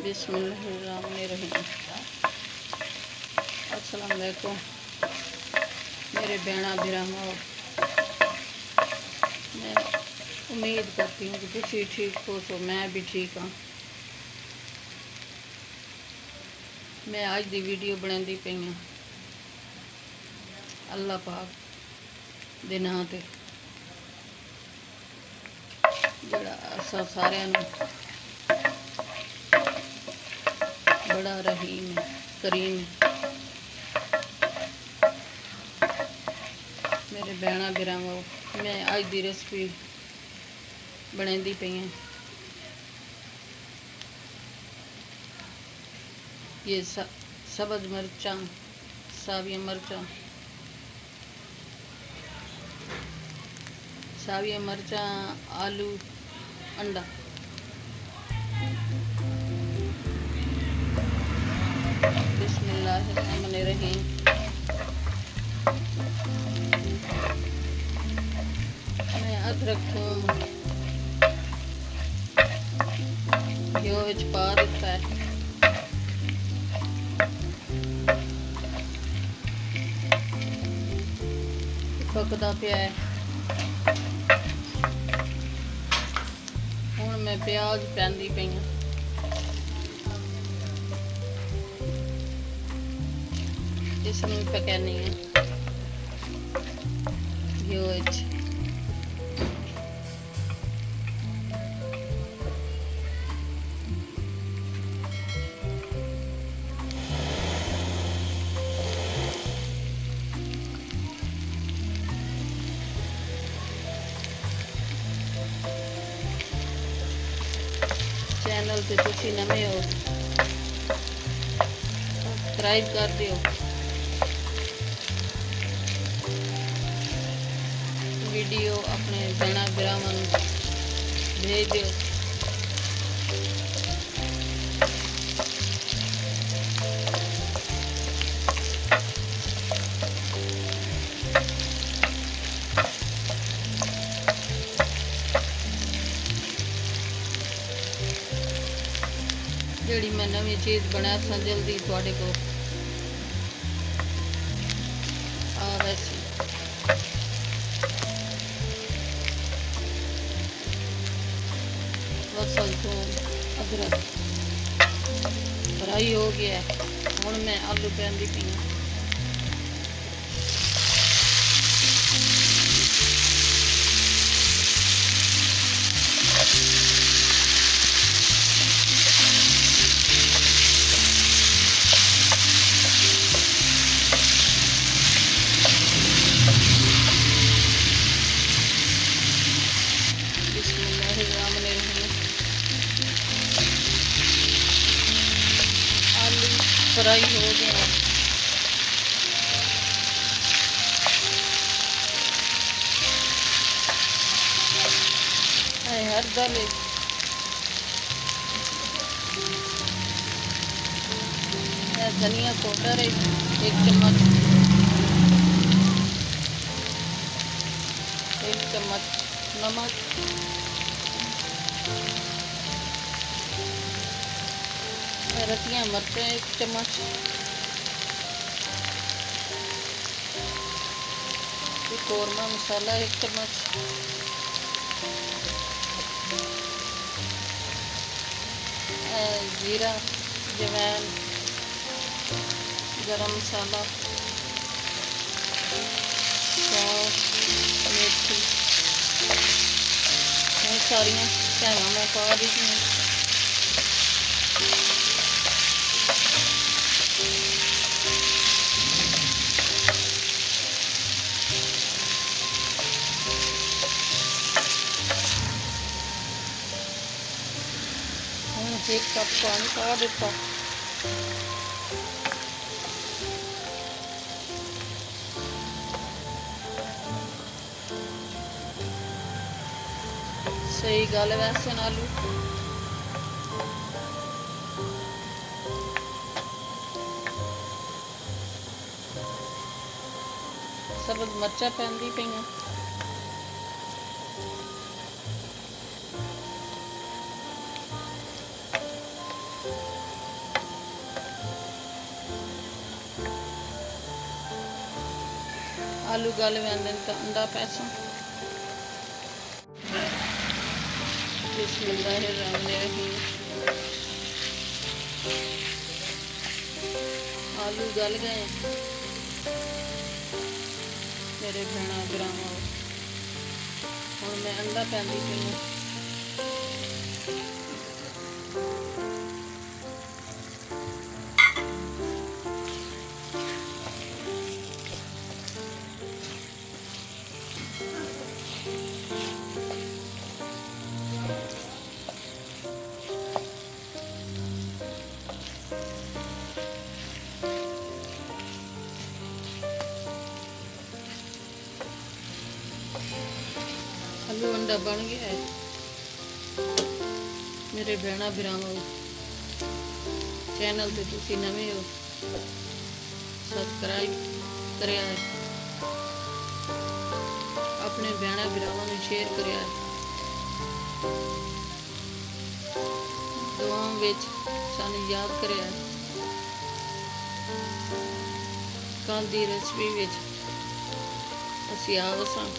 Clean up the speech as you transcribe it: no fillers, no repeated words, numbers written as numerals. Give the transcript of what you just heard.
बिस्मिल्लाहिर्रहमानिर्रहीम। अस्सलाम वालेकुम मेरे बहना बिरामा। मैं उम्मीद करती हूँ कि तुम ठीक हो तो मैं भी ठीक हाँ। मैं आज दी वीडियो बनाती पई हाँ अल्लाह पाक दे नां ते जिहड़ा असां सारिआं नूं बड़ा रहीम है, करीम है। मेरे बहना बिरावो, मैं अज दी रेसिपी बनाती पई हाँ। ये सब्ज मिर्चां, साविया मिर्चां, आलू, अंडा। बिस्मिल्लाहिर्रहमानिर्रहीम। मैं अदरक थूम घ्यो विच पा दिता है। पकदा पिया है। हुण मैं प्याज पैंदी पई हाँ। इसनूं पकानी है घ्यो विच। चैनल ते तुसी नवे हो सब्सक्राइब कर दियो। वीडियो अपने भैणा भरावां नूं भेज दियो। जिहड़ी मैं नवी चीज़ बना सा जल्दी तुहाडे कोल आ वैसी लहसुन थूम अदरक फ्राई हो गया है। हुण मैं आलू पैंदी पई हाँ। आलू फ्राई हो गए। हर दाल धनिया पाउडर 1 चम्मच, 1 चम्मच नमक, रतियां मिर्चें 1 चम्मच, कौरमा मसाला 1 चम्मच, जीरा, जवैन, गरम मसाला, सौंफ, मेथी, ये सारियां भैनां मैं पा दी हूँ। हुण 1 कप पानी पा दिता। सही गल वैसे आलू सब्ज मिर्चां पैंदी पई हाँ। आलू गल वैंदे तो अंडा पैसा। बिस्मिल्लाहिर्रहमानिर्रहीम। आलू गल गए मेरे भैणा भरावां, हुण मैं अंडा पैंदी पई हां। आलू अंडा बन गया है मेरे भैणा भरावां। चैनल ते तुसीं नवे हो, सबसक्राइब करिया है, अपने भैणा भरावां नूं शेयर करिया है, दुआवां विच सानूं याद करिया है। कल दी रेसिपी विच असीं आ वसां